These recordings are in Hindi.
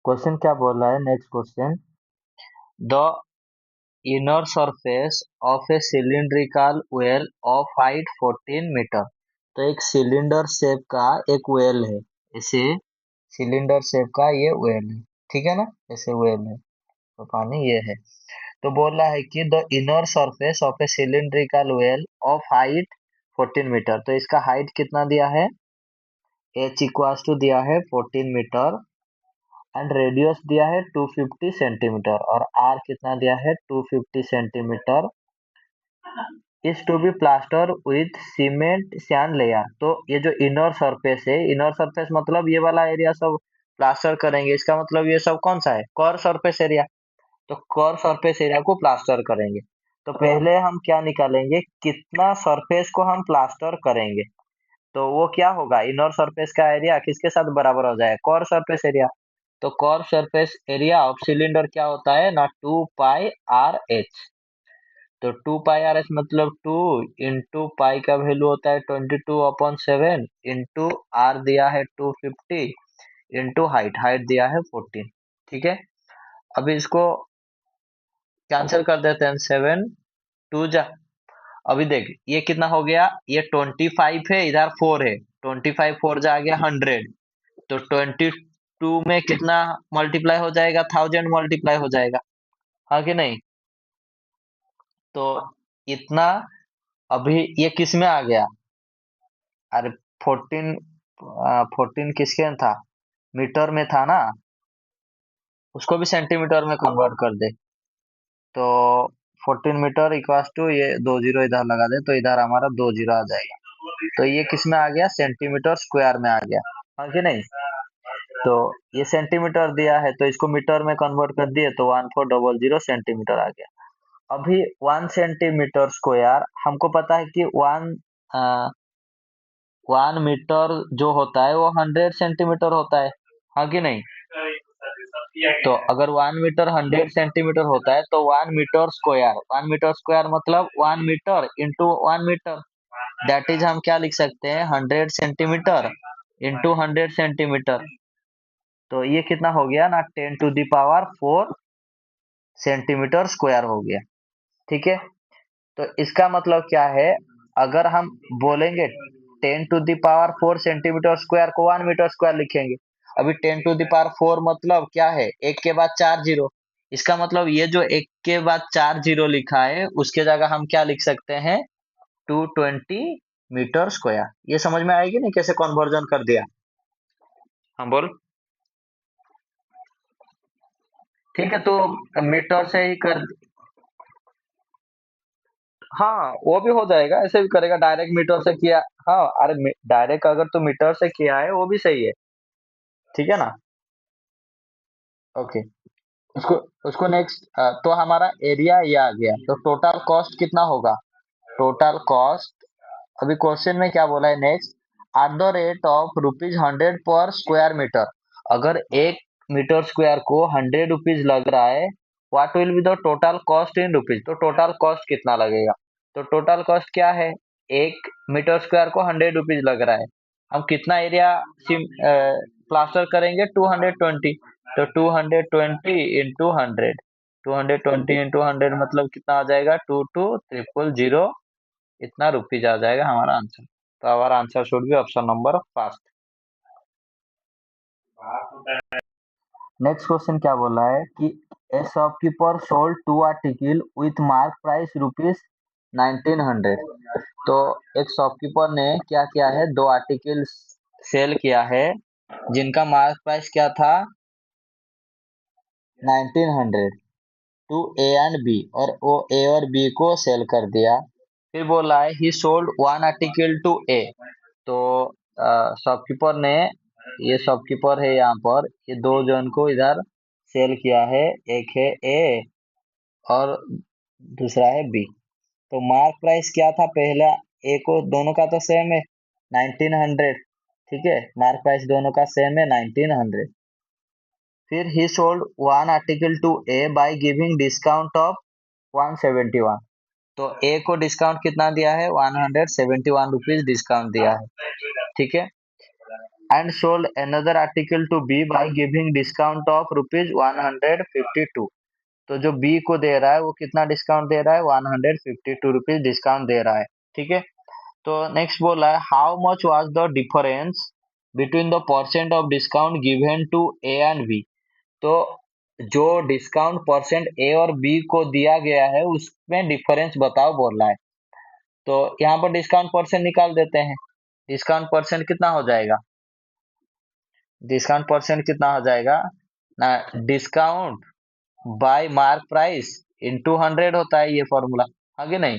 क्वेश्चन क्या बोल रहा है, next question. The inner surface of a cylindrical well of height 14 metre. तो एक सिलेंडर शेप का एक वेल है, ऐसे सिलेंडर शेप का ये वेल है, ठीक है ना, ऐसे वेल है तो पानी ये है। तो बोल रहा है कि the inner surface of a cylindrical well of height 14 metre. तो इसका हाइट कितना दिया है, एच इक्वल्स टू दिया है 14 मीटर एंड रेडियस दिया है 250 सेंटीमीटर और आर कितना दिया है 250 centimetre is to be plaster with cement sand layer. तो ये जो इनर सरफेस है, इनर सरफेस मतलब ये वाला एरिया सब प्लास्टर करेंगे, इसका मतलब ये सब कौन सा है, कर सरफेस एरिया। तो कर सरफेस एरिया को प्लास्टर करेंगे। तो पहले हम क्या निकालेंगे, कितना सरफेस को हम प्लास्टर करेंगे। तो वो क्या होगा, इनर सरफेस का एरिया किसके साथ बराबर हो जाए, कर सरफेस एरिया। तो curved surface area of cylinder क्या होता है ना, 2 पाई आर एच। तो 2 पाई आर एच मतलब 2 इंटू पाई का वैल्यू होता है 22/7 इंटू आर दिया है 250 इंटू हाइट, हाइट दिया है 14। ठीक है, अभी इसको कैंसिल कर देते हैं, 7 2 जा। अभी देख ये कितना हो गया, ये 25 है, इधर 4 है, 25 4 जा आ गया 100। तो 22 में कितना मल्टीप्लाई हो जाएगा, 1000 मल्टीप्लाई हो जाएगा, हाँ कि नहीं। तो इतना, अभी ये किस में आ गया, अरे 14, 14 किसके में था, मीटर में था ना, उसको भी सेंटीमीटर में कन्वर्ट कर दे। तो 14 मीटर इक्वल्स टू, ये 2 जीरो इधर लगा दे तो इधर हमारा 2 जीरो आ जाएगा। तो ये किस में आ गया, सेंटीमीटर स्क्वायर में आ गया, हाँ कि नहीं। तो ये सेंटीमीटर दिया है तो इसको मीटर में कन्वर्ट कर दिए तो 1400 सेंटीमीटर आ गया। अभी 1 सेंटीमीटर स्क्वायर हमको पता है कि 1 मीटर जो होता है वो 100 सेंटीमीटर होता है, हाँ कि नहीं। तो अगर 1 मीटर 100 सेंटीमीटर होता है तो 1 मीटर स्क्वायर, 1 मीटर स्क्वायर मतलब 1 metre into 1 metre, that is हम क्या लिख सकते हैं, 100 सेंटीमीटर इंटू 100 सेंटीमीटर। तो ये कितना हो गया ना, 10⁴ सेंटीमीटर स्क्वायर हो गया, ठीक है। तो इसका मतलब क्या है, अगर हम बोलेंगे 10⁴ सेंटीमीटर स्क्वायर को 1 मीटर स्क्वायर लिखेंगे। अभी 10⁴ मतलब क्या है, एक के बाद 4 जीरो। इसका मतलब ये जो एक के बाद 4 जीरो लिखा है उसके जगह हम क्या लिख सकते हैं, 220 मीटर स्क्वायर। ये समझ में आएगी नहीं कैसे कन्वर्जन कर दिया, हम बोल। ठीक है, तो मीटर से ही कर, हाँ वो भी हो जाएगा, ऐसे भी करेगा, डायरेक्ट मीटर से किया। हाँ अरे डायरेक्ट अगर तो मीटर से किया है वो भी सही है, ठीक है ना। ओके, उसको उसको नेक्स्ट, तो हमारा एरिया ये आ गया, तो टोटल कॉस्ट कितना होगा, टोटल कॉस्ट। अभी क्वेश्चन में क्या बोला है next, at the rate of ₹100 पर स्क्वायर मीटर। अगर 1 मीटर स्क्वायर को 100 रुपीज लग रहा है, what will be the total cost in rupees. तो टोटल कॉस्ट कितना लगेगा, तो टोटल कॉस्ट क्या है, 1 मीटर स्क्वायर को 100 रुपीज लग रहा है, हम कितना एरिया प्लास्टर करेंगे, 220। तो 220 इंटू 100, 220 इंटू 100 मतलब कितना आ जाएगा, 22,000, इतना रुपीज आ जाएगा हमारा आंसर। तो हमारा answer should be option number first. Next question क्या बोला है कि ए shopkeeper sold 2 article with mark price ₹1900। तो एक शॉपकीपर ने क्या किया है, 2 आर्टिकल सेल किया है जिनका मार्क प्राइस क्या था, 1900 टू ए एंड बी, और वो ए और बी को सेल कर दिया। फिर बोला है ही सोल्ड 1 आर्टिकल टू ए। तो शॉपकीपर ने, ये शॉपकीपर है यहाँ पर, ये दो जन को इधर सेल किया है, एक है ए और दूसरा है बी। तो मार्क प्राइस क्या था, पहला ए को, दोनों का तो सेम है 1900, ठीक है, मार्क प्राइस दोनों का सेम है 1900। फिर ही sold 1 article to A bye giving discount of 171। तो ए को डिस्काउंट कितना दिया है, 171 रुपीज डिस्काउंट दिया है, ठीक है। And sold another article to be by giving discount of rupees 152। तो जो बी को दे रहा है वो कितना डिस्काउंट दे रहा है, 152 रुपीज डिस्काउंट दे रहा है, ठीक है। तो नेक्स्ट बोला है how much was the difference between the percent of discount given to A and B. तो जो डिस्काउंट परसेंट ए और बी को दिया गया है उसमें डिफरेंस बताओ बोल रहा है। तो यहाँ पर डिस्काउंट परसेंट निकाल देते हैं। डिस्काउंट परसेंट कितना हो जाएगा, डिस्काउंट परसेंट कितना हो जाएगा ना, discount bye mark price into 100 होता है ये फॉर्मूला, आगे नहीं।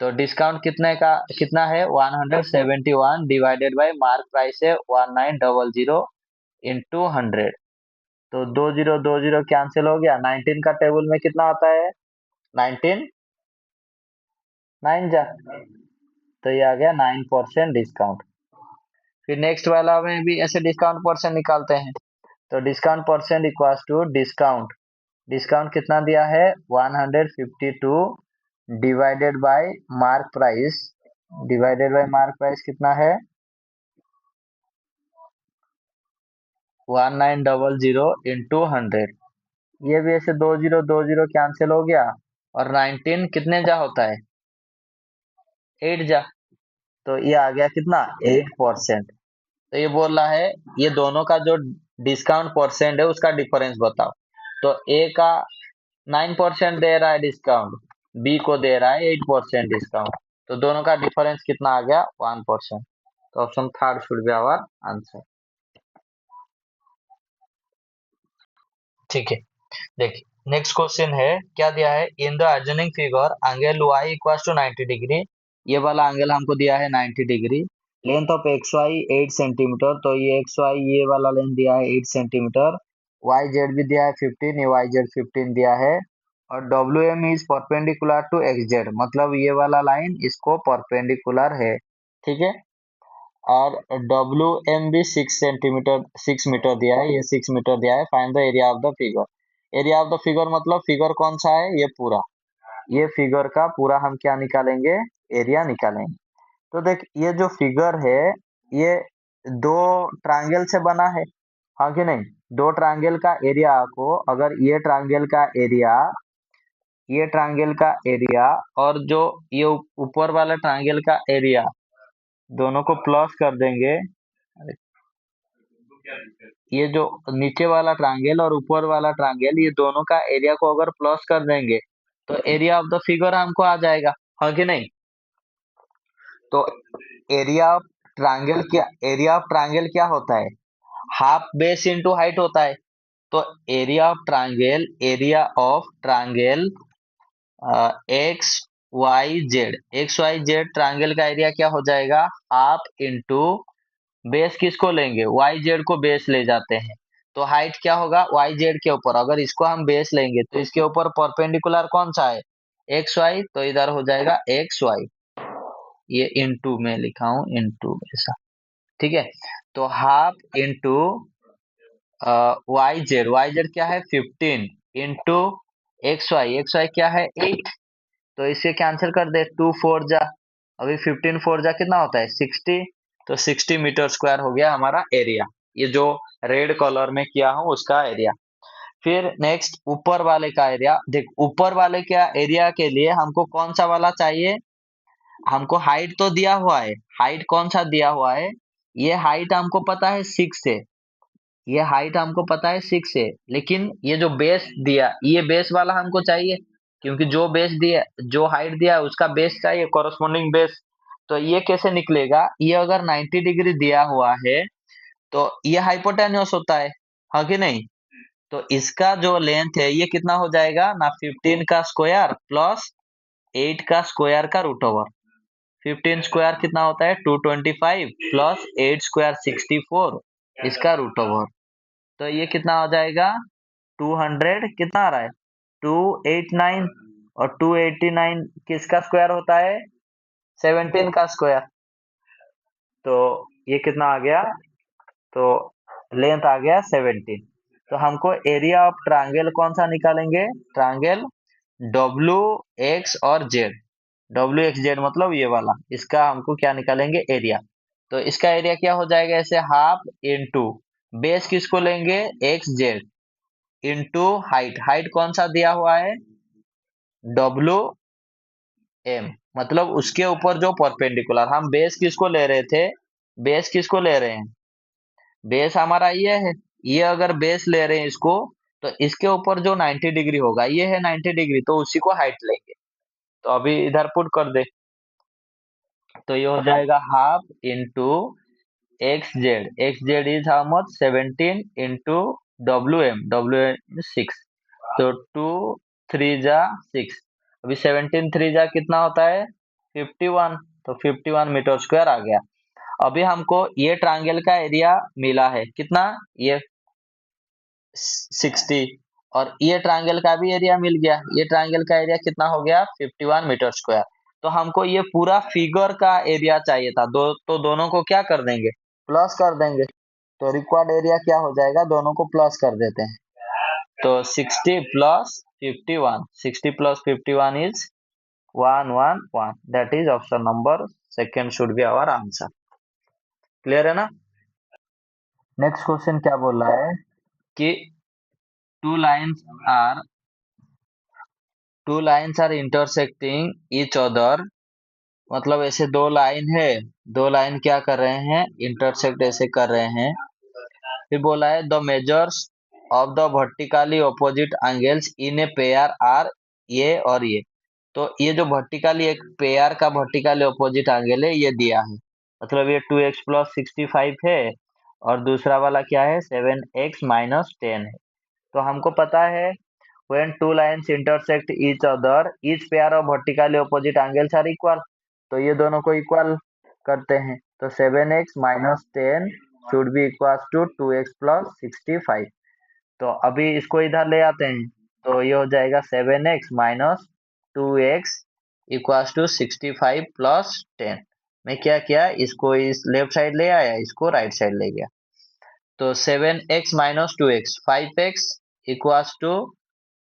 तो डिस्काउंट कितने का कितना है, 171 डिवाइडेड बाय मार्क प्राइस है 1900 इंटू 100। तो 20 कैंसिल हो गया, 19 का टेबल में कितना आता है, 19 9 जा, तो ये आ गया 9% डिस्काउंट। फिर नेक्स्ट वाला में भी ऐसे डिस्काउंट परसेंट निकालते हैं। तो discount percent equals to discount, discount कितना दिया है 152 divided by mark price, divided by mark price कितना है 1900 इंटू 100। ये भी ऐसे 20 कैंसिल हो गया, और 19 कितने जा होता है 8 जा, तो ये आ गया कितना 8%। तो ये बोल रहा है ये दोनों का जो डिस्काउंट परसेंट है उसका डिफरेंस बताओ। तो ए का 9% दे रहा है डिस्काउंट, बी को दे रहा है 8% डिस्काउंट, तो दोनों का डिफरेंस कितना आ गया 1%। तो option third should be our answer, ठीक है। देखिए नेक्स्ट क्वेश्चन है, क्या दिया है in the adjoining figure angle y equals to 90 degree. ये वाला एंगल हमको दिया है 90 degree. Length of X Y 8 centimetre, तो ये एक्स वाई ये वाला लेंथ दिया है 8 सेंटीमीटर। वाई जेड भी दिया है 15, ये वाई जेड 15 दिया है। और W M is perpendicular to X Z, मतलब ये वाला लाइन इसको परपेंडिकुलर है, ठीक है। और डब्ल्यू एम भी 6 सेंटीमीटर 6 मीटर दिया है, ये 6 मीटर दिया है। Find the area of the figure. Area of the figure मतलब फिगर कौन सा है, ये पूरा, ये फिगर का पूरा हम क्या निकालेंगे, एरिया निकालेंगे। तो देख ये जो फिगर है ये दो ट्रायंगल से बना है, हाँ कि नहीं। दो ट्रायंगल का एरिया को, अगर ये ट्रायंगल का एरिया, ये ट्रायंगल का एरिया और जो ये ऊपर वाला ट्रायंगल का एरिया, दोनों को प्लस कर देंगे। ये जो नीचे वाला ट्रायंगल और ऊपर वाला ट्रायंगल, ये दोनों का एरिया को अगर प्लस कर देंगे तो एरिया ऑफ द फिगर हमको आ जाएगा, हाँ कि नहीं। तो एरिया ऑफ ट्रायंगल क्या, एरिया ऑफ ट्रायंगल क्या होता है, हाफ बेस इंटू हाइट होता है। तो area of triangle, area of triangle X Y Z triangle का एरिया क्या हो जाएगा, हाफ इंटू बेस किसको लेंगे, वाई जेड को बेस ले जाते हैं। तो हाइट क्या होगा वाई जेड के ऊपर, अगर इसको हम बेस लेंगे तो इसके ऊपर परपेंडिकुलर कौन सा है, एक्स वाई, तो इधर हो जाएगा एक्स वाई। ये इंटू में लिखा हूं, इंटू ऐसा, ठीक है। तो हाफ इंटू वाई जेड क्या है 15 इंटू एक्स वाई क्या है 8। तो इसे कैंसिल कर दे, 2 4 जा, अभी 15 4 जा कितना होता है 60। तो 60 मीटर स्क्वायर हो गया हमारा एरिया, ये जो रेड कलर में किया हूं उसका एरिया। फिर नेक्स्ट ऊपर वाले का एरिया देख, ऊपर वाले का एरिया के लिए हमको कौन सा वाला चाहिए, हमको हाइट तो दिया हुआ है, हाइट कौन सा दिया हुआ है, ये हाइट हमको पता है 6 है, ये हाइट हमको पता है 6 है। लेकिन ये जो बेस दिया, ये बेस वाला हमको चाहिए, क्योंकि जो बेस दिया, जो हाइट दिया है उसका बेस चाहिए, कॉरस्पॉन्डिंग बेस। तो ये कैसे निकलेगा, ये अगर 90 डिग्री दिया हुआ है तो ये हाइपोटेन्यूस होता है, हाँ कि नहीं। तो इसका जो लेंथ है ये कितना हो जाएगा ना, 15 का स्क्वायर प्लस 8 का स्क्वायर का रूट ओवर। 15 स्क्वायर कितना होता है 225 प्लस 8 स्क्वायर 64, इसका रूट ओवर। तो ये कितना हो जाएगा 200, कितना आ रहा है 289, और 289 किसका स्क्वायर होता है 17 का स्क्वायर। तो ये कितना आ गया, तो लेंथ आ गया 17। तो हमको एरिया ऑफ ट्रायंगल कौन सा निकालेंगे, ट्रायंगल डब्ल्यू एक्स और जेड। WXZ मतलब ये वाला, इसका हमको क्या निकालेंगे, एरिया। तो इसका एरिया क्या हो जाएगा, ऐसे हाफ इंटू बेस किसको लेंगे, XZ इंटू हाइट, हाइट कौन सा दिया हुआ है, WM, मतलब उसके ऊपर जो परपेंडिकुलर, हम बेस किसको ले रहे थे, बेस किसको ले रहे हैं, बेस हमारा ये है, ये अगर बेस ले रहे हैं इसको, तो इसके ऊपर जो 90 डिग्री होगा, ये है 90 डिग्री, तो उसी को हाइट लेंगे। तो अभी इधर पुट कर दे, तो ये हो जाएगा half into X Z is how much, 17 into W M 6, तो 2 3 जा 6, अभी 17 3 जा कितना होता है, 51, तो 51 मीटर स्क्वायर आ गया। अभी हमको ये ट्रायंगल का एरिया मिला है कितना, ये 60, और ये ट्रायंगल का भी एरिया मिल गया, ये ट्रायंगल का एरिया कितना हो गया, 51 मीटर स्क्वायर। तो हमको ये पूरा फिगर का एरिया चाहिए था, तो दोनों को क्या कर देंगे, प्लस कर देंगे। तो रिक्वायर्ड एरिया क्या हो जाएगा, दोनों को प्लस कर देते हैं। तो 60 plus 51, 60 plus 51 is 111, that is option number second should be our answer. Clear है ना। नेक्स्ट क्वेश्चन क्या बोल रहा है कि two lines are two lines are intersecting each other, मतलब ऐसे दो लाइन है, दो लाइन क्या कर रहे हैं, इंटरसेक्ट ऐसे कर रहे हैं। फिर बोला है the measures of the vertically opposite angles in a pair are, ये और ये। तो ये जो वर्टिकली एक पेयर का वर्टिकली ऑपोजिट एंगल है, ये दिया है, मतलब ये 2x + 65 है, और दूसरा वाला क्या है, 7x - 10 है। तो हमको पता है when two lines intersect each other each pair of vertically opposite angles are equal, तो ये दोनों को इक्वल करते हैं, तो 7x - 10 should be equals to 2x + 65। तो अभी इसको इधर ले आते हैं, तो ये हो जाएगा 7x - 2x इक्वल्स टू 65 + 10। मैं क्या किया, इसको इस लेफ्ट साइड ले आया, इसको राइट साइड ले गया। तो 7x - 2x 5x equals to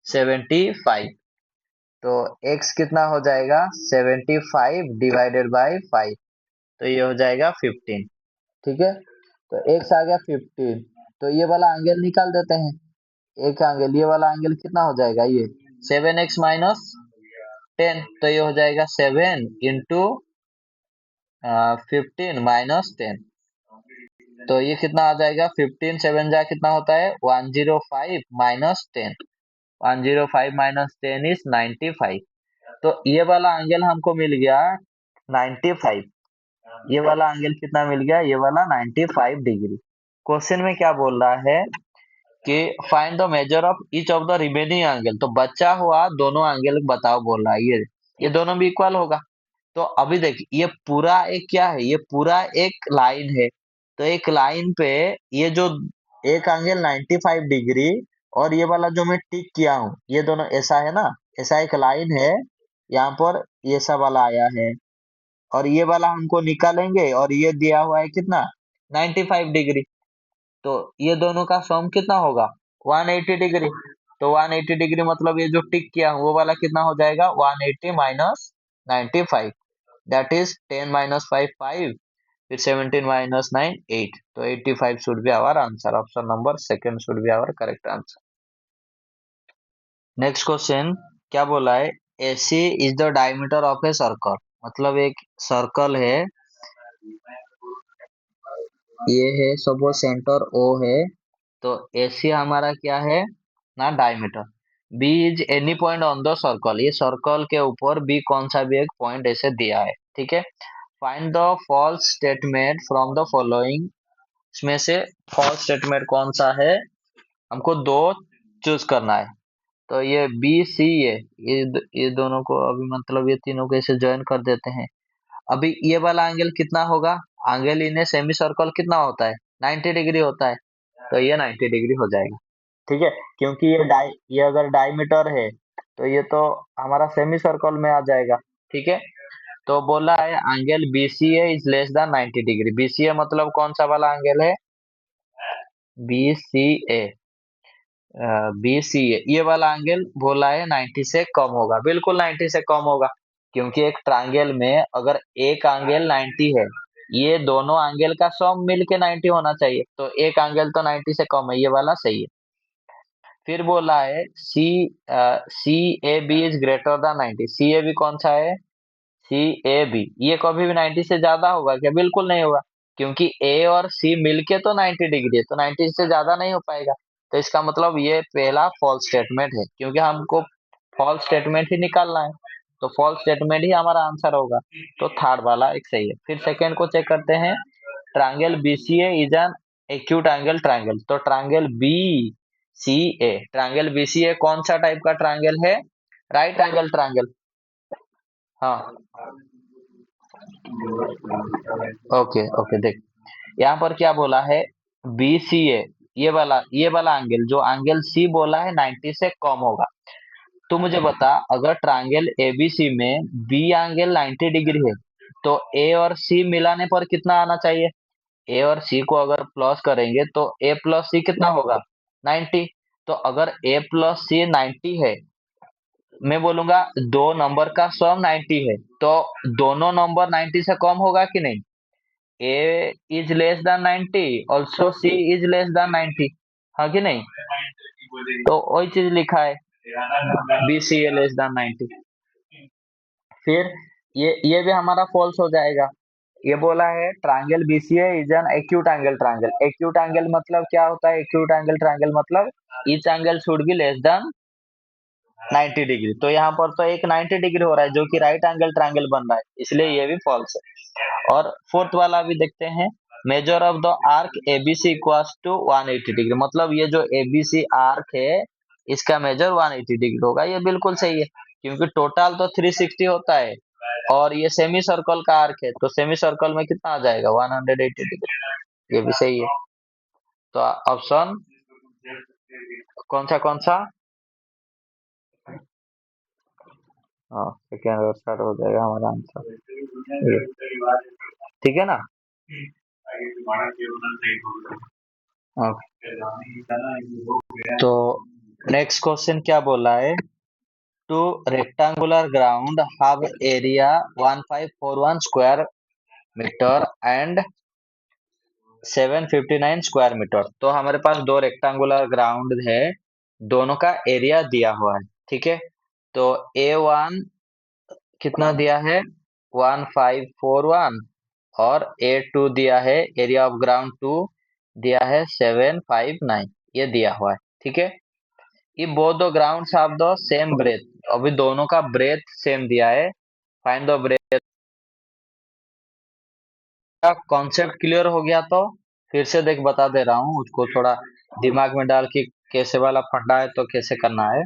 75। तो x कितना हो जाएगा, 75 डिवाइडेड बाई 5, तो ये हो जाएगा 15। ठीक है, तो x आ गया 15, तो ये वाला एंगल निकाल देते हैं, एक एंगल, ये वाला एंगल कितना हो जाएगा, ये 7x - 10, तो ये हो जाएगा 7 इंटू 15 - 10, तो ये कितना आ जाएगा, 15 7 जा कितना होता है, 105 - 10, 105 - 10 इज 95। तो ये वाला एंगल हमको मिल गया 95, ये वाला एंगल कितना मिल गया, ये वाला 95 डिग्री। क्वेश्चन में क्या बोल रहा है कि find the measure of each of the remaining angle, तो बचा हुआ दोनों एंगल बताओ बोल रहा है, ये दोनों भी इक्वल होगा। तो अभी देखिए ये पूरा एक क्या है, ये पूरा एक लाइन है, तो एक लाइन पे ये जो एक एंगल 95 डिग्री, और ये वाला जो मैं टिक किया हूँ, ये दोनों ऐसा है ना, ऐसा एक लाइन है, यहाँ पर ये सब वाला आया है, और ये वाला हमको निकालेंगे, और ये दिया हुआ है कितना, 95 डिग्री, तो ये दोनों का सम कितना होगा, 180 डिग्री। तो 180 डिग्री मतलब ये जो टिक किया हूँ वो वाला कितना हो जाएगा, 180 माइनस 95, दैट इज 10 - 5 5, फिर 17 - 9 8, तो 85 should be our answer, option number second should be our correct answer. Next question क्या बोला है, AC is the diameter of a circle, मतलब एक सर्कल है, ये है सपोज सेंटर O है, तो AC हमारा क्या है ना, diameter. B is any point on the circle, ये सर्कल के ऊपर B कौन सा भी एक पॉइंट ऐसे दिया है, ठीक है। Find the false statement from the following, इसमें से फॉल्स स्टेटमेंट कौन सा है, हमको दो चूज करना है। तो ये BCA, ये दोनों को अभी मतलब ये तीनों को ऐसे ज्वाइन कर देते हैं। अभी ये वाला एंगल कितना होगा, angle in a semi circle कितना होता है, 90 डिग्री होता है, तो ये 90 डिग्री हो जाएगा। ठीक है, क्योंकि ये अगर डायमीटर है, तो ये तो हमारा सेमी सर्कल में आ जाएगा। ठीक है, तो बोला है angle BCA is less than 90 degree, BCA मतलब कौन सा वाला एंगल है, BCA, BCA ये वाला एंगल बोला है 90 से कम होगा, बिल्कुल 90 से कम होगा। क्योंकि एक ट्रायंगल में अगर एक एंगल 90 है, ये दोनों एंगल का सम मिलके 90 होना चाहिए, तो एक एंगल तो 90 से कम है, ये वाला सही है। फिर बोला है C A B is greater than 90। C A B कौन सा है? सी ए बी, ये कभी भी 90 से ज्यादा होगा क्या? बिल्कुल नहीं होगा, क्योंकि ए और सी मिलके तो 90 डिग्री है, तो 90 से ज्यादा नहीं हो पाएगा। तो इसका मतलब ये पहला फॉल्स स्टेटमेंट है, क्योंकि हमको फॉल्स स्टेटमेंट ही निकालना है, तो फॉल्स स्टेटमेंट ही हमारा आंसर होगा। तो थर्ड वाला एक सही है। फिर सेकेंड को चेक करते हैं। Triangle BCA is an acute angle triangle. तो ट्रायंगल बी सी ए, ट्रायंगल बीसीए कौन सा टाइप का ट्रायंगल है? Right angle triangle. हाँ, ओके ओके, देख यहाँ पर क्या बोला है, बी सी ए, ये वाला एंगल, जो एंगल सी बोला है 90 से कम होगा। तो मुझे बता, अगर ट्रायंगल एबीसी में बी एंगल 90 डिग्री है, तो ए और सी मिलाने पर कितना आना चाहिए? ए और सी को अगर प्लस करेंगे तो ए प्लस सी कितना होगा? 90। तो अगर ए प्लस सी 90 है, मैं बोलूंगा दो नंबर का सम 90 है, तो दोनों नंबर 90 से कम होगा कि नहीं? A is less than 90, also C is less than 90, हाँ कि नहीं? तो वही चीज लिखा है, B C A less than 90। फिर ये भी हमारा फॉल्स हो जाएगा। ये बोला है triangle BCA is an acute angle triangle. Acute angle मतलब क्या होता है? एक्यूट एंगल ट्रायंगल मतलब each angle should be less than 90 degree. तो यहाँ पर तो एक 90 डिग्री हो रहा है, जो कि राइट एंगल ट्रायंगल बन रहा है, इसलिए ये भी फॉल्स है। और फोर्थ वाला भी देखते हैं। Measure of the arc ABC equals to 180 degree, मतलब ये जो एबीसी आर्क है, इसका मेजर 180 डिग्री होगा। ये बिल्कुल सही है, क्योंकि टोटल तो 360 होता है, और ये सेमी सर्कल का आर्क है, तो सेमी सर्कल में कितना आ जाएगा? 180 डिग्री। ये भी सही है। तो ऑप्शन कौन सा? हाँ, सेकेंड और थर्ड हो जाएगा हमारा आंसर। ये ठीक है ना? ओके, तो नेक्स्ट क्वेश्चन क्या बोला है? Two rectangular ground have area 1541 square metre and 759 square metre. तो हमारे पास दो रेक्टेंगुलर ग्राउंड है, दोनों का एरिया दिया हुआ है, ठीक है? तो A1 कितना दिया है? 1541, और A2 दिया है, एरिया ऑफ ग्राउंड 2 दिया है 759, ये दिया हुआ है, ठीक है? ये both the grounds have the same breadth, अभी दोनों का ब्रेथ सेम दिया है। Find the breadth. का कॉन्सेप्ट क्लियर हो गया तो फिर से देख, बता दे रहा हूँ, उसको थोड़ा दिमाग में डाल के कैसे वाला फंडा है तो कैसे करना है।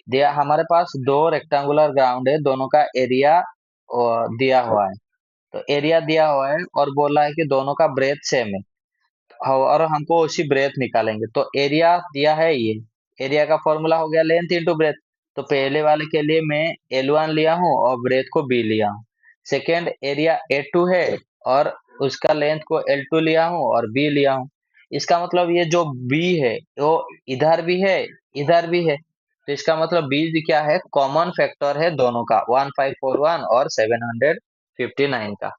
दिया हमारे पास दो रेक्टेंगुलर ग्राउंड है, दोनों का एरिया दिया हुआ है। तो एरिया दिया हुआ है और बोला है कि दोनों का ब्रेथ सेम है, और हमको उसी ब्रेथ निकालेंगे। तो एरिया दिया है, ये एरिया का फॉर्मूला हो गया लेंथ इंटू ब्रेथ। तो पहले वाले के लिए मैं L1 लिया हूँ और ब्रेथ को B लिया हूँ। सेकेंड एरिया A2 है, और उसका लेंथ को L2 लिया हूँ और B लिया हूँ। इसका मतलब ये जो B है वो इधर भी है, इधर भी है, तो इसका मतलब B क्या है? कॉमन फैक्टर है दोनों का, 1541 और 759 का।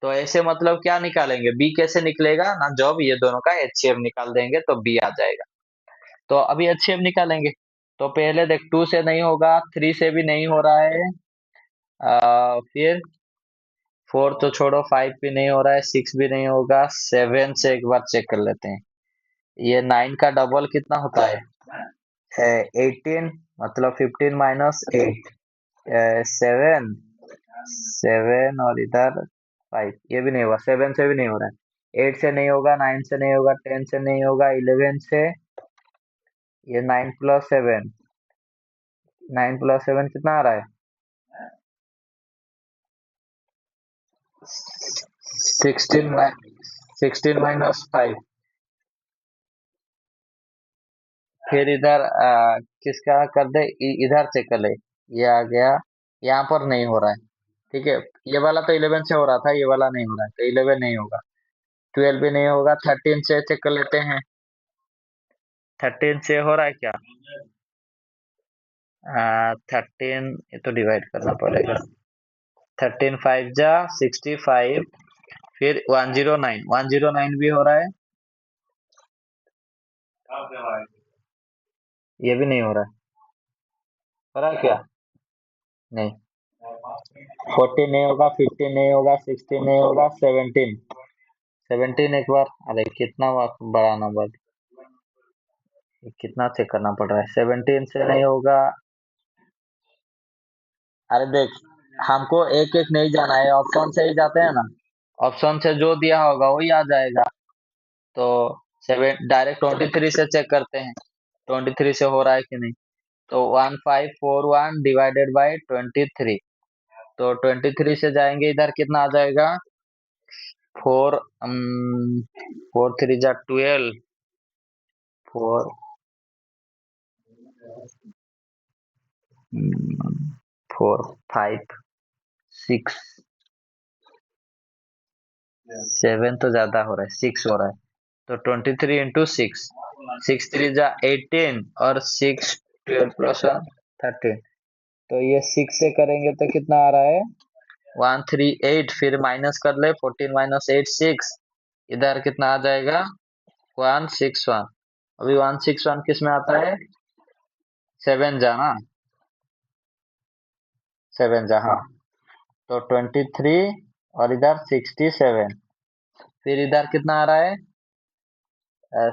तो ऐसे मतलब क्या निकालेंगे? बी कैसे निकलेगा ना, जब ये दोनों का एचसीएफ निकाल देंगे तो बी आ जाएगा। तो अभी एचसीएफ निकालेंगे। तो पहले देख, 2 से नहीं होगा, 3 से भी नहीं हो रहा है, फिर 4 तो छोड़ो, 5 भी नहीं हो रहा है, 6 भी नहीं होगा, 7 से एक बार चेक कर लेते हैं। ये 9 का डबल कितना होता है? 18, मतलब 15 माइनस 8, 7, 7 और इधर 5, ये भी नहीं होगा, 7 से भी नहीं हो रहा है, 8 से नहीं होगा, 9 से नहीं होगा, 10 से नहीं होगा, 11 से। ये 9 + 7, 9 + 7 कितना आ रहा है? 16 माइनस 5। फिर इधर किसका कर दे, इधर से कर ले, ये आ गया, यहाँ पर नहीं हो रहा है, ठीक है? ये वाला तो 11 से हो रहा था, ये वाला नहीं हो रहा है, तो 11 नहीं होगा, 12 भी नहीं होगा, 13 से चेक कर लेते हैं। 13 से हो रहा है क्या? 13, ये तो डिवाइड करना पड़ेगा। 13 5 जा 65, फिर 109 भी हो रहा है, ये भी नहीं हो रहा है क्या? नहीं। 14 नहीं होगा, 15 नहीं होगा, 16 नहीं होगा, 17। 17 एक बार, अरे कितना बड़ा नंबर, कितना चेक करना पड़ रहा है, 17 से नहीं होगा। अरे देख, हमको एक एक नहीं जाना है, ऑप्शन से ही जाते हैं ना, ऑप्शन से जो दिया होगा वही आ जाएगा। तो सेवन डायरेक्ट 23 से चेक करते हैं, 23 से हो रहा है कि नहीं। तो 1541 डिवाइडेड बाई 23, तो 23 से जाएंगे इधर कितना आ जाएगा, 4, 4 3 जा 12, 4, 4 5 6, 7 तो ज्यादा हो रहा है, 6 हो रहा है। तो 23 into 6, 6 3 जा 18, और 6 12 + 1 13। तो ये 6 से करेंगे तो कितना आ रहा है, 138, फिर माइनस कर ले, 14 - 8 6, इधर कितना आ जाएगा, 161। अभी 161 किस में आता है, 7 जा ना, 7 जा, हाँ। तो 23 और इधर 67, फिर इधर कितना आ रहा है,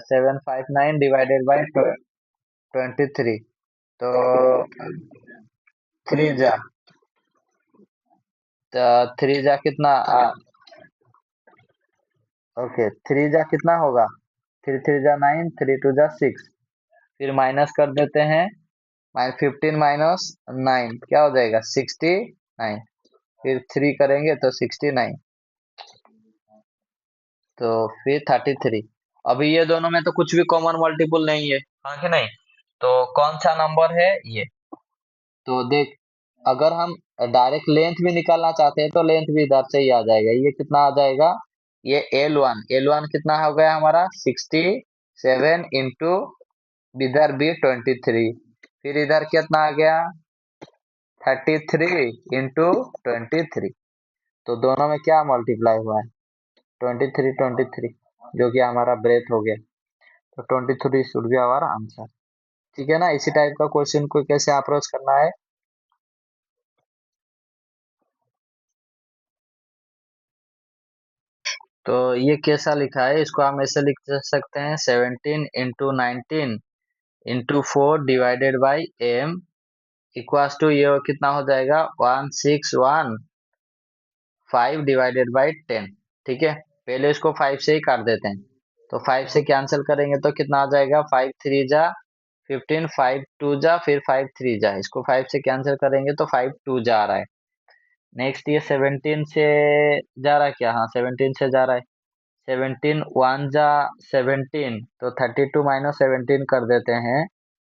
759 डिवाइडेड बाई 23। तो 3 जा, तो 3 जा कितना, ओके, 3 जा कितना होगा, 3 3 जा 9, 3 2 जा 6, फिर माइनस कर देते हैं, 15 - 9 क्या हो जाएगा, 69, फिर 3 करेंगे तो 69, तो फिर 33। अभी ये दोनों में तो कुछ भी कॉमन मल्टीपल नहीं है, हाँ कि नहीं, तो कौन सा नंबर है ये, तो देख, अगर हम डायरेक्ट लेंथ भी निकालना चाहते हैं तो लेंथ भी इधर से ही आ जाएगा, ये कितना आ जाएगा, ये L1 कितना हो गया हमारा, 67 into, इधर भी 23, फिर इधर कितना आ गया, 33 into 23, तो दोनों में क्या मल्टीप्लाई हुआ है, 23 जो कि हमारा ब्रेथ हो गया, तो 23 शुड बी आवर आंसर। ठीक है ना, इसी टाइप का क्वेश्चन को कैसे अप्रोच करना है। तो ये कैसा लिखा है, इसको हम ऐसे लिख सकते हैं, 17 into 19 into 4 divided by m equals to, ये कितना हो जाएगा, 1615 डिवाइडेड बाई 10। ठीक है, पहले इसको 5 से ही काट देते हैं, तो 5 से कैंसिल करेंगे तो कितना आ जाएगा, 5 3 जा 15, 5 2 जा, फिर 5 3 जा, इसको 5 से कैंसिल करेंगे तो 5 2 जा आ रहा है। नेक्स्ट ये 17 से जा रहा है क्या, हाँ 17 से जा रहा है, 17 1 जा 17, तो 32 - 17 कर देते हैं,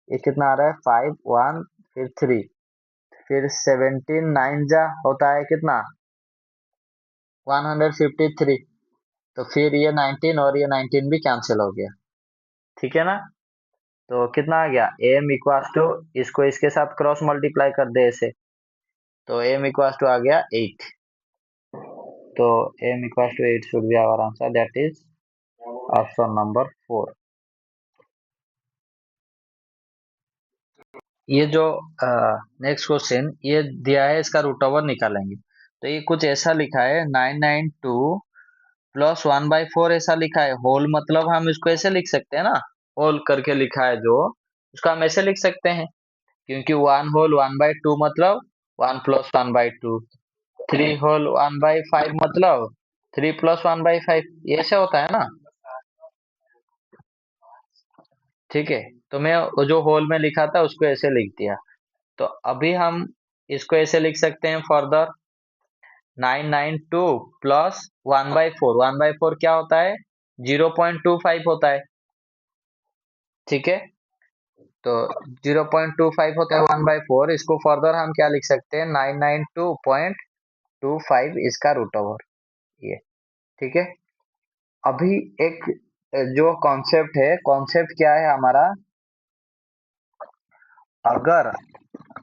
ये कितना आ रहा है, 5 1, फिर 3, फिर 17 9 जा होता है कितना, 153, तो फिर ये 19 और ये 19 भी कैंसिल हो गया। ठीक है ना, तो कितना आ गया, एम इक्वल्स टू, इसको इसके साथ क्रॉस मल्टीप्लाई कर दे ऐसे, तो एम इक्वल्स टू आ गया 8, तो M equals to 8 should be our answer, that is option number 4। ये जो नेक्स्ट क्वेश्चन ये दिया है, इसका रूट ओवर निकालेंगे, तो ये कुछ ऐसा लिखा है, 992 + 1/4 ऐसा लिखा है, होल मतलब हम इसको ऐसे लिख सकते हैं ना, होल करके लिखा है जो, उसको हम ऐसे लिख सकते हैं, क्योंकि 1 होल 1/2 मतलब 1 + 1/2, 3 होल 1/5 मतलब 3 + 1/5, ये ऐसे होता है ना। ठीक है, तो मैं वो जो होल में लिखा था उसको ऐसे लिख दिया, तो अभी हम इसको ऐसे लिख सकते हैं फर्दर, 992 + 1/4, 1/4 क्या होता है, 0.25 होता है। ठीक है, तो 0.25 होता है 1/4, इसको फर्दर हम क्या लिख सकते हैं, 992.25 इसका रूट ओवर, ये। ठीक है, अभी एक जो कॉन्सेप्ट है, कॉन्सेप्ट क्या है हमारा, अगर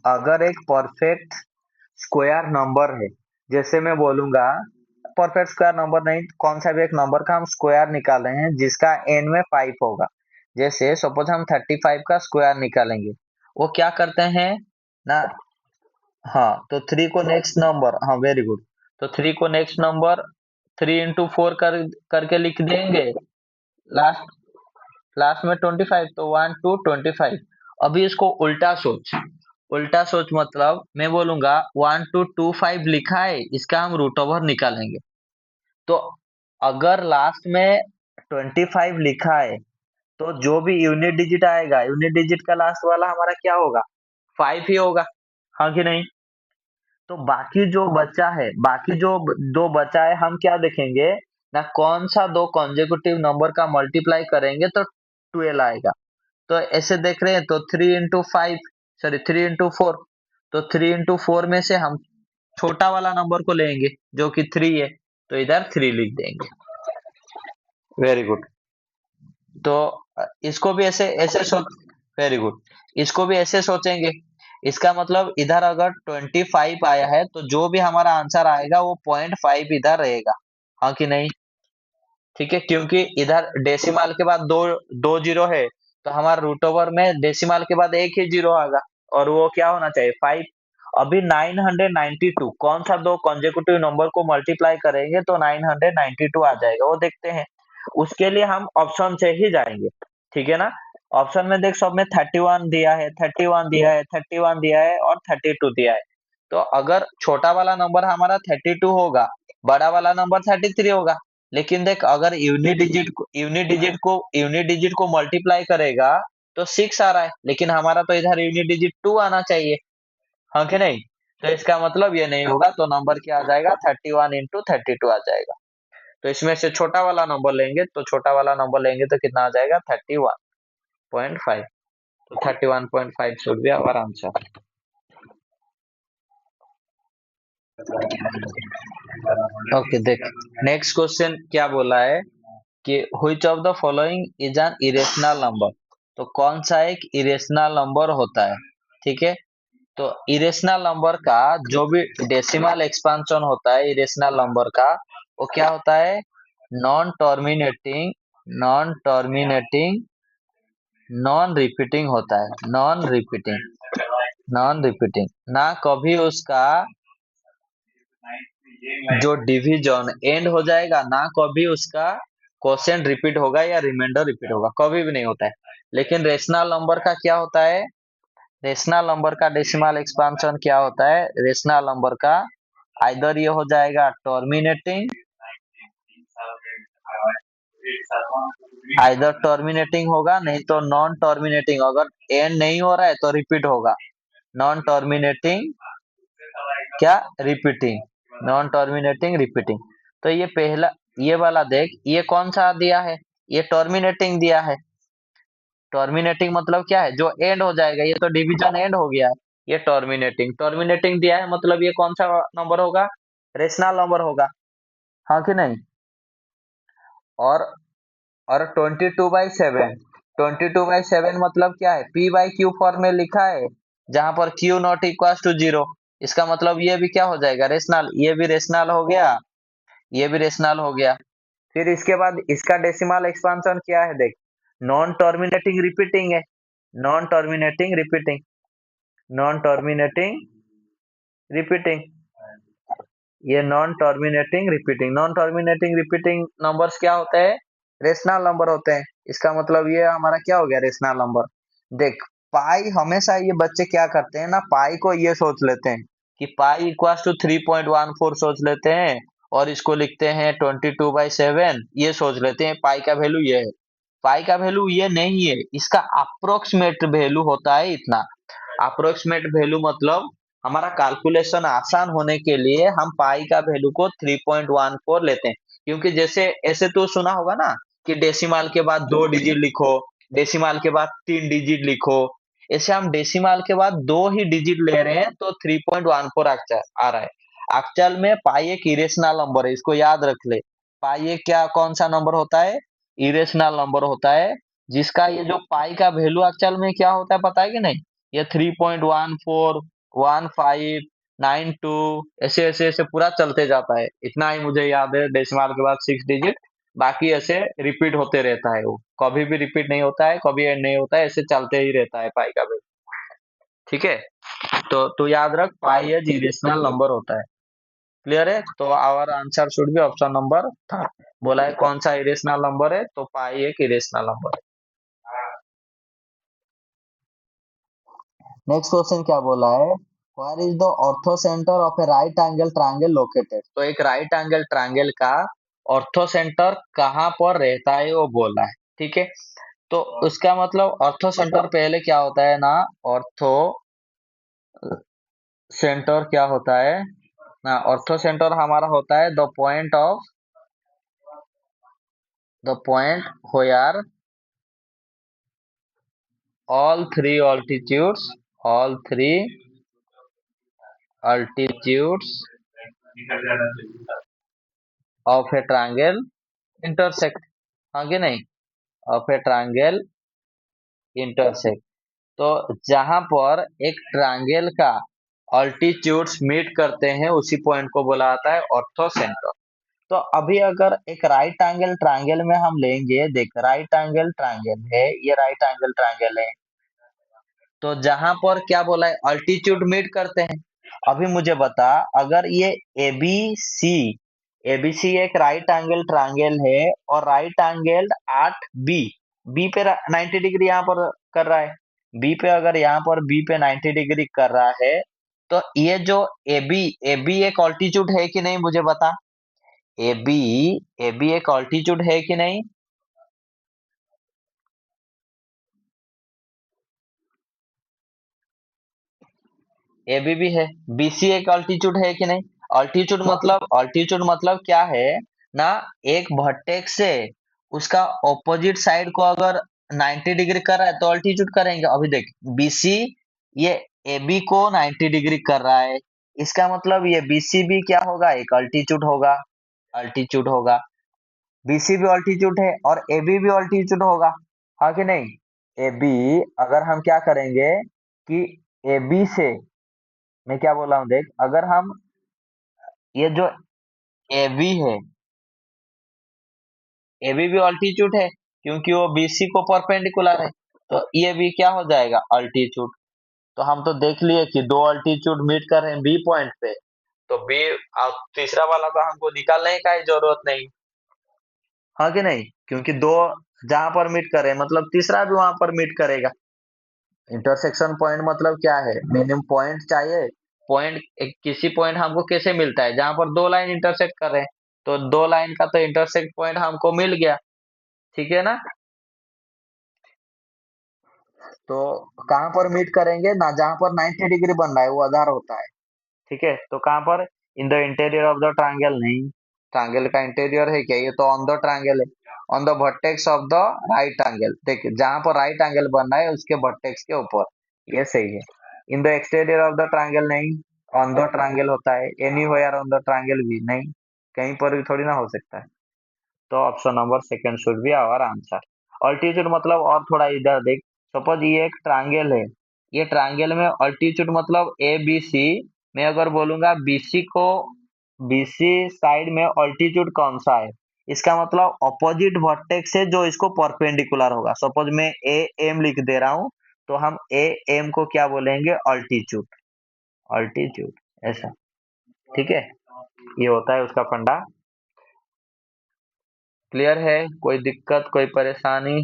अगर एक परफेक्ट स्क्वायर नंबर है, जैसे मैं बोलूंगा परफेक्ट स्क्वायर नंबर नहीं, कौन सा भी एक नंबर का हम स्क्वायर निकाल रहे हैं जिसका एंड में 5 होगा। जैसे सपोज हम 35 का स्क्वायर निकालेंगे, वो क्या करते हैं ना। हाँ, तो 3 को नेक्स्ट नंबर, हाँ वेरी गुड। तो 3 को नेक्स्ट नंबर 3 into 4 करके लिख देंगे। लास्ट लास्ट में 25, तो 1 to 25। अभी इसको उल्टा सोच। उल्टा सोच मतलब मैं बोलूंगा 1 to 25 लिखा है, इसका हम रूट ओवर निकालेंगे। तो अगर लास्ट में 25 लिखा है, तो जो भी यूनिट डिजिट आएगा, यूनिट डिजिट का लास्ट वाला हमारा क्या होगा, 5 ही होगा। हाँ कि नहीं। तो बाकी जो बचा है, बाकी जो दो बचा है, हम क्या देखेंगे ना, कौन सा दो कॉन्जिक्यूटिव नंबर का मल्टीप्लाई करेंगे तो 12 आएगा। तो ऐसे देख रहे हैं, तो 3 into 5, सॉरी 3 into 4, तो 3 into 4 में से हम छोटा वाला नंबर को लेंगे जो कि 3 है, तो इधर 3 लिख देंगे। Very good. तो इसको भी ऐसे ऐसे सोच। Very good. इसको भी ऐसे सोचेंगे। इसका मतलब इधर अगर 25 आया है, तो जो भी हमारा आंसर आएगा वो 0.5 इधर रहेगा। हाँ कि नहीं। ठीक है, क्योंकि इधर डेसिमल के बाद दो दो जीरो है, तो हमारा रूट ओवर में डेसिमल के बाद एक ही जीरो आएगा, और वो क्या होना चाहिए, 5। अभी 992 कौन सा दो कॉन्जिक्यूटिव नंबर को मल्टीप्लाई करेंगे तो 992 आ जाएगा, वो देखते हैं। उसके लिए हम ऑप्शन से ही जाएंगे। ठीक है ना। ऑप्शन में देख, सब में 31 दिया है, 31 दिया है, 31 दिया है और 32 दिया है। तो अगर छोटा वाला नंबर हमारा 32 होगा, बड़ा वाला नंबर 33 होगा। लेकिन देख, अगर यूनिट डिजिट को मल्टीप्लाई करेगा तो 6 आ रहा है, लेकिन हमारा तो इधर यूनिट डिजिट 2 आना चाहिए। हाँ कि नहीं। तो इसका मतलब ये नहीं होगा, तो नंबर क्या आ जाएगा, 31 into 32 आ जाएगा। तो इसमें से छोटा वाला नंबर लेंगे, तो छोटा वाला नंबर लेंगे तो कितना आ जाएगा, 31.5। तो 31.5 should be our answer. Okay देख, नेक्स्ट क्वेश्चन क्या बोला है कि which of the following is an irrational number। तो कौन सा एक इरेशनल नंबर होता है। ठीक है। तो इरेशनल नंबर का जो भी डेसिमल एक्सपांशन होता है इरेशनल नंबर का, वो क्या होता है, non terminating, non terminating, non repeating होता है। नॉन रिपीटिंग, नॉन रिपीटिंग ना, कभी उसका जो डिवीजन एंड हो जाएगा, ना कभी उसका क्वोशिएंट रिपीट होगा या रिमाइंडर रिपीट होगा, कभी भी नहीं होता है। लेकिन रेशनल नंबर का क्या होता है, रेशनल नंबर का डेसिमल एक्सपांशन क्या होता है, रेशनल नंबर का आइदर ये हो जाएगा टर्मिनेटिंग, आइदर टर्मिनेटिंग होगा, नहीं तो नॉन टर्मिनेटिंग, अगर एंड नहीं हो रहा है तो रिपीट होगा। नॉन टर्मिनेटिंग क्या, रिपीटिंग, नॉन टर्मिनेटिंग रिपीटिंग। तो ये पहला, ये वाला देख, ये कौन सा दिया है, ये टर्मिनेटिंग दिया है। टर्मिनेटिंग मतलब क्या है, जो एंड हो जाएगा, ये तो डिवीजन एंड हो गया है। ये टर्मिनेटिंग, टर्मिनेटिंग दिया है, मतलब ये कौन सा नंबर होगा, रेशनल नंबर होगा। हाँ कि नहीं। और और 22/7, 22/7 मतलब क्या है, p/q फॉर्म में लिखा है, जहां पर q नॉट इक्वल टू 0। इसका मतलब ये भी क्या हो जाएगा, रेशनल, ये भी रेशनल हो गया, ये भी रेशनल हो गया। फिर इसके बाद इसका डेसिमल एक्सपांशन क्या है देख, नॉन टर्मिनेटिंग रिपीटिंग है। Non terminating repeating, non terminating repeating, ये non terminating repeating, non terminating repeating numbers क्या होते हैं, रेशनल नंबर होते हैं। इसका मतलब ये हमारा क्या हो गया, रेशनल नंबर। देख, पाई हमेशा ये बच्चे क्या करते हैं ना, पाई को ये सोच लेते हैं कि पाई इक्वल टू 3.14 सोच लेते हैं, और इसको लिखते हैं 22/7, ये सोच लेते हैं पाई का वैल्यू ये है। पाई का वैल्यू ये नहीं है, इसका अप्रोक्सीमेट वैल्यू होता है इतना। अप्रोक्सीमेट वैल्यू मतलब हमारा कैलकुलेशन आसान होने के लिए हम पाई का वैल्यू को 3.14 लेते हैं। क्योंकि जैसे ऐसे तो सुना होगा ना कि डेसिमल के बाद 2 डिजिट लिखो, डेसिमल के बाद 3 डिजिट लिखो। ऐसे हम डेसिमल के बाद 2 ही डिजिट ले रहे हैं, तो 3.14 आ रहा है। एक्चुअल में पाई एक इरेशनल नंबर है, इसको याद रख ले। पाई एक क्या, कौन सा नंबर होता है, इरेशनल नंबर होता है, जिसका ये जो पाई का वैल्यू एक्चुअल में क्या होता है पता है कि नहीं, ये 3.14, 15, 92, ऐसे ऐसे ऐसे पूरा चलते जाता है। इतना ही मुझे याद है, डेसिमल के बाद 6 डिजिट, बाकी ऐसे रिपीट होते रहता है, वो कभी भी रिपीट नहीं होता है, कभी एंड नहीं होता है, ऐसे चलते ही रहता है पाई का वैल्यू। ठीक है, तो तू याद रख, पाई एज इरेशनल नंबर होता है। क्लियर है, तो our answer should be option number third. बोला है कौन सा इरेशनल नंबर है, तो पाई एक इरेशनल नंबर है। नेक्स्ट क्वेश्चन क्या बोला है, where is the orthocentre of a right angle triangle located. तो एक राइट एंगल ट्रायंगल का ऑर्थो सेंटर कहाँ पर रहता है वो बोला है। ठीक है, तो उसका मतलब ऑर्थो सेंटर पहले क्या होता है ना, ऑर्थो सेंटर क्या होता है ना, ऑर्थो सेंटर हमारा होता है the point where all three altitudes of a triangle intersect, हाँ कि नहीं, ऑफ ए ट्रायंगल इंटरसेक्ट। तो जहां पर एक ट्रायंगल का अल्टीट्यूड्स मीट करते हैं, उसी पॉइंट को बोला जाता है ऑर्थो सेंटर। तो अभी अगर एक राइट एंगल ट्रायंगल में हम लेंगे, देख राइट एंगल ट्रायंगल है, ये राइट एंगल ट्रायंगल है, तो जहां पर क्या बोला है, अल्टीट्यूड मीट करते हैं। अभी मुझे बता, अगर ये एबीसी एबीसी एक राइट एंगल ट्रायंगल है, और right angle at B, B पे 90 डिग्री यहाँ पर कर रहा है, बी पे अगर यहाँ पर बी पे 90 डिग्री कर रहा है, तो ये जो एबी एबी एक ऑल्टीट्यूड है कि नहीं, मुझे बता। एबी एबी एक ऑल्टीट्यूड है कि नहीं। एबी भी है, बीसी एक अल्टीट्यूड है कि नहीं। अल्टीट्यूड मतलब क्या है ना, एक वर्टेक्स से उसका ऑपोजिट साइड को अगर 90 डिग्री कर रहा है तो अल्टीट्यूड करेंगे। अभी देख, बीसी ये एबी को 90 डिग्री कर रहा है, इसका मतलब ये बीसी भी क्या होगा, एक अल्टीट्यूड होगा। अल्टीट्यूड होगा, बीसी भी अल्टीट्यूड है और एबी भी अल्टीट्यूड होगा, हाँ कि नहीं। एबी, अगर हम क्या करेंगे कि एबी से, मैं क्या बोल रहा हूँ देख, अगर हम ये जो एबी है, एबी भी अल्टीट्यूड है, क्योंकि वो बीसी को परपेंडिकुलर है, तो ये भी क्या हो जाएगा, अल्टीट्यूड। तो हम तो देख लिए कि दो अल्टीट्यूड मीट कर रहे हैं बी पॉइंट पे, तो बी, तीसरा वाला तो हमको निकालने का ही जरूरत नहीं, हाँ कि नहीं, क्योंकि दो जहां पर मीट करे मतलब तीसरा भी वहां पर मीट करेगा। इंटरसेक्शन पॉइंट मतलब क्या है, मिनिमम पॉइंट चाहिए। पॉइंट, किसी पॉइंट हमको कैसे मिलता है, जहां पर दो लाइन इंटरसेक्ट कर रहे हैं, तो दो लाइन का तो इंटरसेक्ट पॉइंट हमको मिल गया। ठीक है ना, तो कहां पर मीट करेंगे ना, जहां पर 90 डिग्री बन रहा है वो आधार होता है। ठीक है, तो कहां पर, in the interior of the triangle, नहीं, ट्रायंगल का इंटीरियर है क्या, ये तो ऑन द ट्रायंगल है, on the vertex of the right angle. देखिए, जहां पर राइट एंगल बन रहा है उसके वर्टेक्स के ऊपर, ये सही है। In the exterior of the triangle, नहीं, ऑन द ट्रायंगल होता है। एनीवेयर ऑन द ट्रायंगल भी नहीं, कहीं पर भी थोड़ी ना हो सकता है। तो option number second should be our answer. Altitude मतलब, और थोड़ा इधर देख, सपोज ये एक ट्रायंगल है, ये ट्रायंगल में अल्टीट्यूड मतलब ए बी सी, मैं अगर बोलूंगा बीसी को, बीसी साइड में अल्टीट्यूड कौन सा है, इसका मतलब अपोजिट वर्टेक्स से जो इसको परपेंडिकुलर होगा। सपोज मैं ए एम लिख दे रहा हूँ, तो हम ए एम को क्या बोलेंगे, अल्टीट्यूड। अल्टीट्यूड, ऐसा। ठीक है, ये होता है उसका फंडा। क्लियर है, कोई दिक्कत, कोई परेशानी।